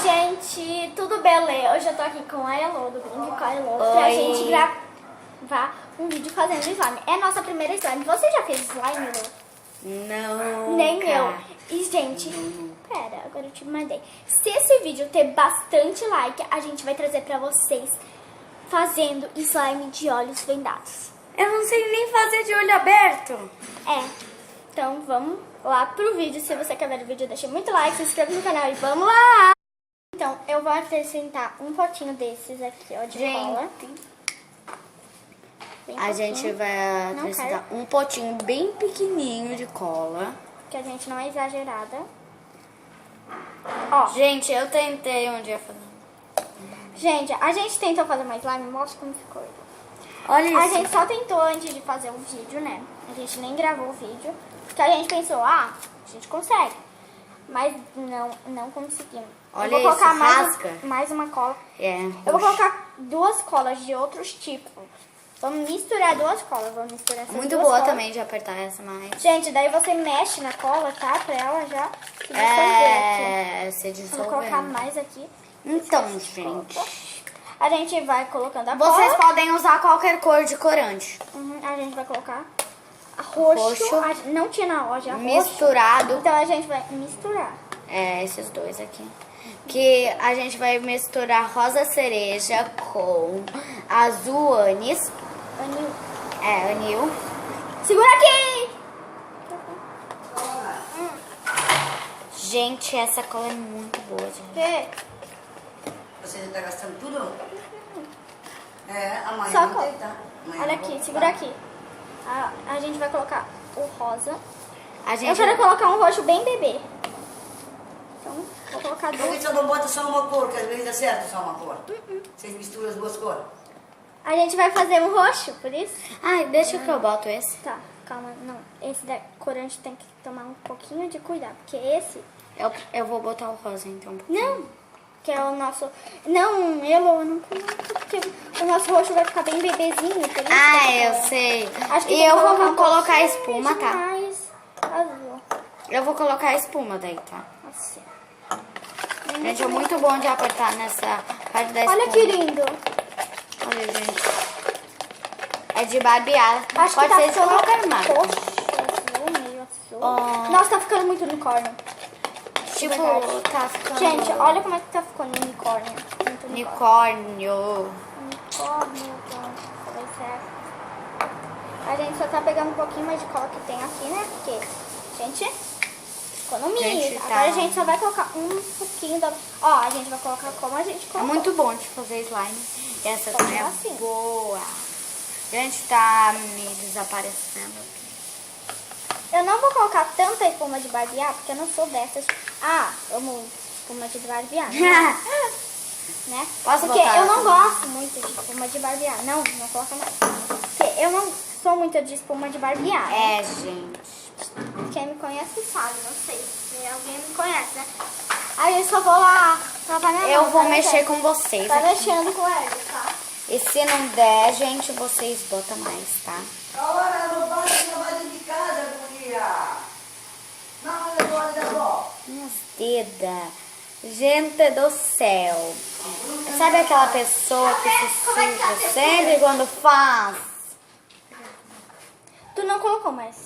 gente, tudo beleza? Hoje eu tô aqui com a Elo, do Brinque com a Elo, pra gente gravar um vídeo fazendo slime. É a nossa primeira slime. Você já fez slime, Elo? Não. Nem eu. E, gente, pera, agora eu te mandei. Se esse vídeo ter bastante like, a gente vai trazer pra vocês fazendo slime de olhos vendados. Eu não sei nem fazer de olho aberto. É, então vamos lá pro vídeo. Se você quer ver o vídeo, deixa muito like, se inscreva no canal e vamos lá! Então, eu vou acrescentar um potinho desses aqui, ó, de cola. Bem A pouquinho, gente vai acrescentar um potinho bem pequenininho de cola. que a gente não é exagerada. Ó, Gente, eu tentei um dia fazer. gente, a gente tentou fazer mais slime, mostra como ficou. Olha isso. A gente só tentou antes de fazer o vídeo, né? A gente nem gravou o vídeo, porque a gente pensou, a gente consegue. Mas não conseguimos. Olha eu vou colocar isso, rasga. mais uma cola. É, Eu vou colocar duas colas de outros tipos. Vamos misturar duas colas. Vamos misturar essas muito duas boa colas. também de apertar essa mais. Gente, daí você mexe na cola, tá? Pra ela já se dissolver aqui. Se Vou colocar dissolvendo. mais aqui. Então, gente, A gente vai colocando a vocês cola. podem usar qualquer cor de corante. A gente vai colocar roxo. Roxo. Não tinha na loja roxo. Misturado. Então a gente vai misturar. Esses dois aqui. Que a gente vai misturar rosa cereja com azul anis. Anil. Anil. Segura aqui! Gente, essa cola é muito boa, gente. Vê. Você já tá gastando tudo? Amanhã Só não cola. tem, tá? Amanhã Olha eu vou aqui, segura comprar. aqui. A gente vai colocar o rosa. A Eu gente quero colocar um roxo bem bebê. Então, vou colocar Por que duas. você não bota só uma cor, que às vezes dá certo só uma cor? Vocês misturam as duas cores? A gente vai fazer um roxo, por isso. Ai, deixa que eu boto esse. Tá, calma, não. Esse da corante tem que tomar um pouquinho de cuidado, porque esse... Eu vou botar o rosa, então. Não, que é o nosso... Não, eu não coloco, porque o nosso roxo vai ficar bem bebezinho, por isso Ah, que eu sei. Acho que E tem eu que vou um colocar pouquinho espuma, tá? mais azul. Eu vou colocar espuma daí, tá? Assim. Gente, é muito bom de apertar nessa parte da espuma. Olha que lindo. Olha, gente. É de barbear. Acho Pode que tá ser de ficando qualquer marca. roxo, azul, meio azul. Oh. Nossa, tá ficando muito unicórnio. Tipo, verdade. tá ficando... Gente, olha como é que tá ficando unicórnio. Muito Unicórnio. Unicórnio, pronto. Falei certo. A gente só tá pegando um pouquinho mais de cola que tem aqui, né? Porque, gente, economia. Gente, tá. Agora a gente só vai colocar um pouquinho da... Ó, a gente vai colocar como a gente É colocou. muito bom de fazer slime. E essa Pode também é assim. boa. Gente, tá me desaparecendo aqui. Eu não vou colocar tanta espuma de barbear, porque eu não sou dessas. Amo espuma de barbear. Né? Posso porque botar eu não essa? gosto muito de espuma de barbear. Não coloca mais. Porque eu não sou muito de espuma de barbear. Né? Gente. Quem me conhece sabe, não sei se alguém me conhece, né? Aí eu só vou lá lavar minha mão. Eu vou tá mexer mexendo? com vocês Tá aqui. mexendo com ele, tá? E se não der, gente, vocês botam mais, tá? Agora não vai trabalho de casa, guria. Não, é hora da avó. Minhas dedas. Gente do céu. Sabe aquela pessoa que se suja sempre quando faz? Tu não colocou mais.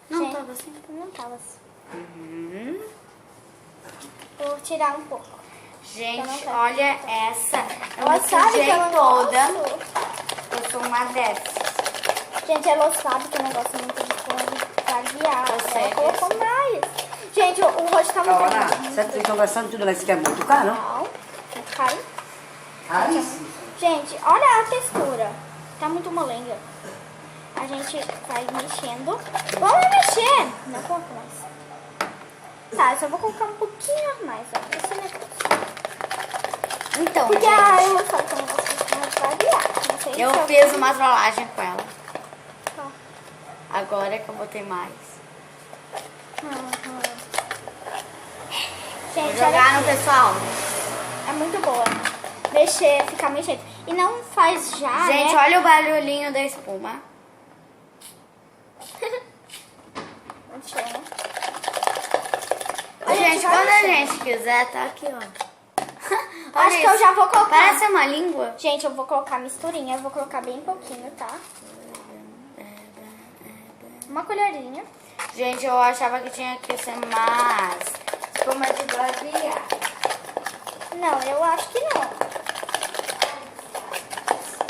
Não, Gente, tava assim. Não tava assim. Vou tirar um pouco. Gente, olha essa. Eu Ela me sabe que sujei eu não toda. gosto. Eu sou uma dessas. Gente, ela sabe que eu não gosto muito de espuma de barbear. Eu sei Ela colocou disso. mais. Gente, o rosto tá muito Agora, lindo. sabe que vocês estão gastando tudo, mas isso aqui é muito caro? Não, muito caro. Caríssimo. Gente, olha a textura. Tá muito molenga. A gente vai mexendo. Vamos mexer. Não coloca mais. Tá, eu só vou colocar um pouquinho a mais. Ó. Esse negócio. Então, Porque gente, eu sabe que eu não gosto de espuma de barbear. Não sei eu se eu fiz uma trollagem com ela. Ó. Agora que eu botei mais. Vou Gente, jogar olha no aqui. pessoal. É muito boa. Mexer, ficar mexendo. E não faz já, Gente, né? olha o barulhinho da espuma. Mexer, né? Gente, vai quando a mexendo. gente quiser, tá aqui, ó. Acho que eu já vou colocar. Parece uma língua. Gente, eu vou colocar misturinha. Eu vou colocar bem pouquinho, tá? Uma colherinha. Gente, eu achava que tinha que ser mais espuma de baviar. Não, eu acho que não.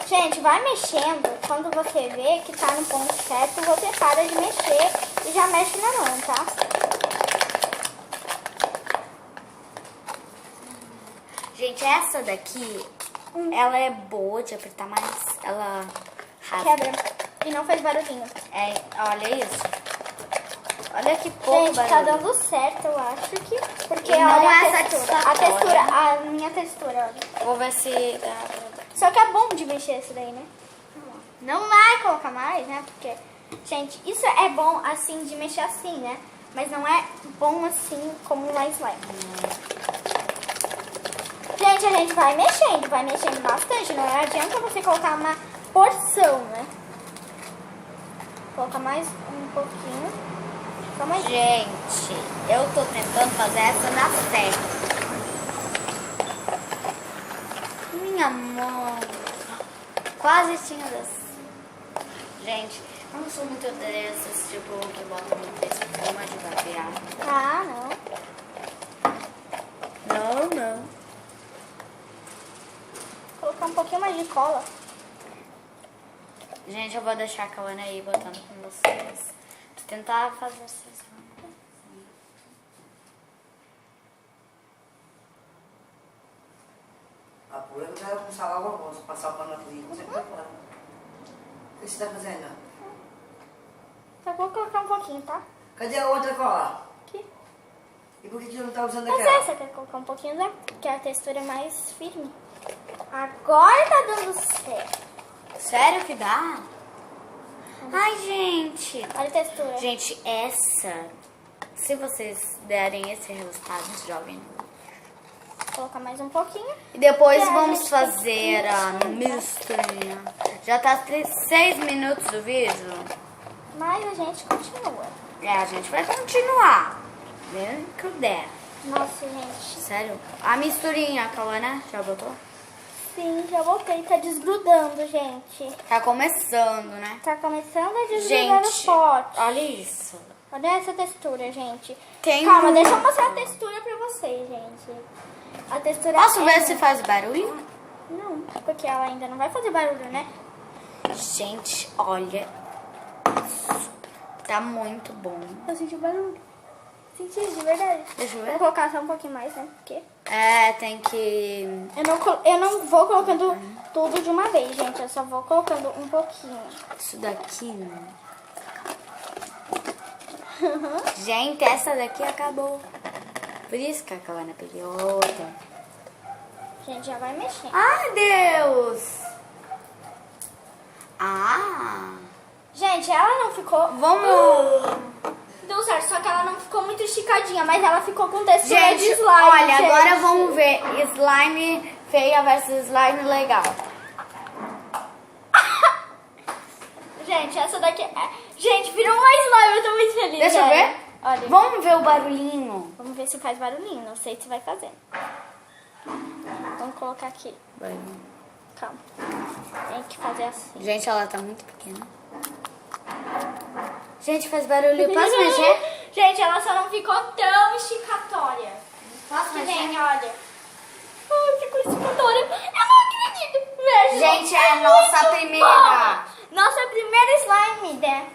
Gente, vai mexendo. Quando você vê que tá no ponto certo, você para de mexer e já mexe na mão, tá? Gente, essa daqui, ela é boa de apertar, mas ela rasga. Quebra. E não faz barulhinho. É, olha isso. Olha que pouco Gente, tá barulho. dando certo, eu acho que. Porque E não olha é a textura. A satisfatório. textura, a minha textura, olha. Vou ver se dá pra... Só que é bom de mexer isso daí, né? Não vai colocar mais, né? Porque, gente, isso é bom assim, de mexer assim, né? Mas não é bom assim como uma slime. Gente, a gente vai mexendo bastante. Não adianta você colocar uma porção, né? Colocar mais um pouquinho. Só mais. Gente, eu tô tentando fazer essa na certa. Minha mão. Quase tinha das... Gente, eu não sou muito dessas, tipo, que botam muita espuma de baviar. Ah, não. Não, não. Colocar um pouquinho mais de cola. Gente, eu vou deixar a Cauana aí botando com vocês. Vou tentar fazer essas... A pura eu quero começar logo o almoço, passar o pano na cozinha, você vai fora. O que você tá fazendo? Só vou colocar um pouquinho, tá? Cadê a outra cola? Aqui. E por que você não tá usando Mas aquela? essa quer colocar um pouquinho, né? Porque a textura é mais firme. Agora tá dando certo. Sério que dá? Ai, gente. Olha a textura. Gente, essa... Se vocês derem esse resultado, joguem. Vou colocar mais um pouquinho. E depois E a vamos gente fazer tem a que misturinha. Já tá 6 minutos do vídeo. Mas a gente continua. É, a gente vai continuar. Bem que der. Nossa, gente. Sério? A misturinha, Cauana, já botou? Sim, já voltei. Tá desgrudando, gente. Tá começando, né? Tá começando a desgrudar no Gente, pote. olha isso. Olha essa textura, gente. Tem Calma, um- deixa eu mostrar a textura pra vocês, gente. A textura Posso é... ver se faz barulho? Não, porque ela ainda não vai fazer barulho, né? Gente, olha. Tá muito bom. Eu senti o barulho. Senti, de verdade. Deixa eu Vou ver. colocar só um pouquinho mais, né? Porque É, tem que... eu não vou colocando tudo de uma vez, gente. Eu só vou colocando um pouquinho. Isso daqui, né? Gente, essa daqui acabou. Por isso que a Cauana pegou outra. Gente, já vai mexendo. Ai, Deus! Ah! Gente, ela não ficou... Vamos... Deu certo, só que ela não ficou muito esticadinha, mas ela ficou com textura Gente, de slime. olha, gente. agora vamos ver slime feia versus slime legal. Gente, essa daqui é... Gente, virou uma slime, eu tô muito feliz. Deixa eu olha. ver. Olha, Vamos ver o barulhinho. vamos ver se faz barulhinho. Não sei se vai fazer. Vamos colocar aqui. Calma. Tem que fazer assim. Gente, ela tá muito pequena. Gente, faz barulho. Posso mexer? Gente, ela só não ficou tão esticatória. Posso Que mexer? nem, olha. Ai, ficou esticatória. Eu não acredito. Veja. Gente, é a nossa muito primeira. boa. Nossa primeira slime, né?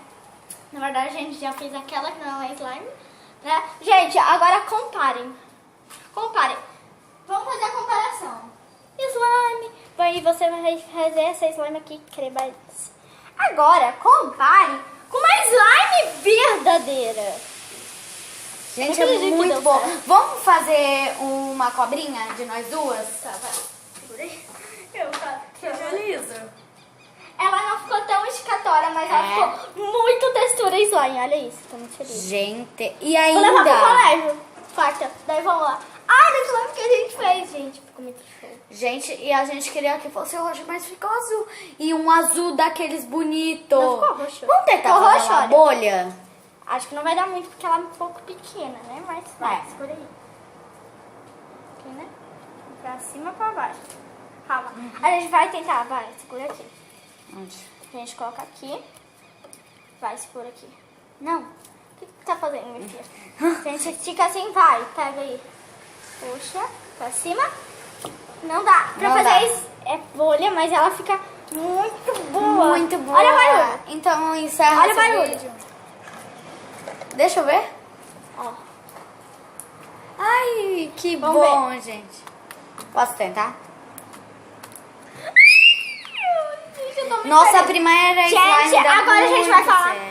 Na verdade, a gente já fez aquela que não é slime, né? Gente, agora comparem. Comparem. Vamos fazer a comparação. Slime. Aí você vai fazer essa slime aqui, creba. Agora, compare com uma slime verdadeira. Gente, Eu é acredito que muito deu bom. certo. Vamos fazer uma cobrinha de nós duas? Tá, vai. Segura aí. Eu faço. Beleza. Ela não ficou tão esticatória, mas ela É. ficou muito textura slime. Olha isso, tô muito feliz. Gente, e Vou levar pro ainda... colégio. Quarta. Daí vamos lá. Ah, da slime que a gente fez, gente. Ficou muito show. Gente, e a gente queria que fosse roxo, mas ficou azul. E um azul daqueles bonitos. Não ficou roxo. Vamos tentar Ficou fazer roxo, uma olha. bolha? Acho que não vai dar muito porque ela é um pouco pequena, né? Mas vai, É. segura aí. Aqui, né? Pra cima, pra baixo. Calma. A gente vai tentar, vai, segura aqui. Onde? A gente coloca aqui. Vai, segura aqui. Não. O que tu tá fazendo, minha filha? A gente estica assim, vai. Pega aí. Puxa, pra cima. Não dá. Pra Não fazer dá. isso é bolha, mas ela fica muito boa. Muito boa. Olha o barulho. Então encerra Olha o esse barulho. vídeo. Deixa eu ver. Ó. Ai, que Vamos bom, gente. Posso tentar? Gente, eu tô muito Nossa, a feliz. primeira Gente, slime dá agora a gente vai muito falar. certo.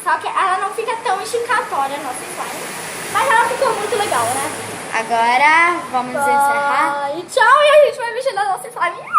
Só que ela não fica tão esticatória, a nossa slime. Mas ela ficou muito legal, né? Agora, vamos encerrar. E tchau, e a gente vai mexer na nossa slime.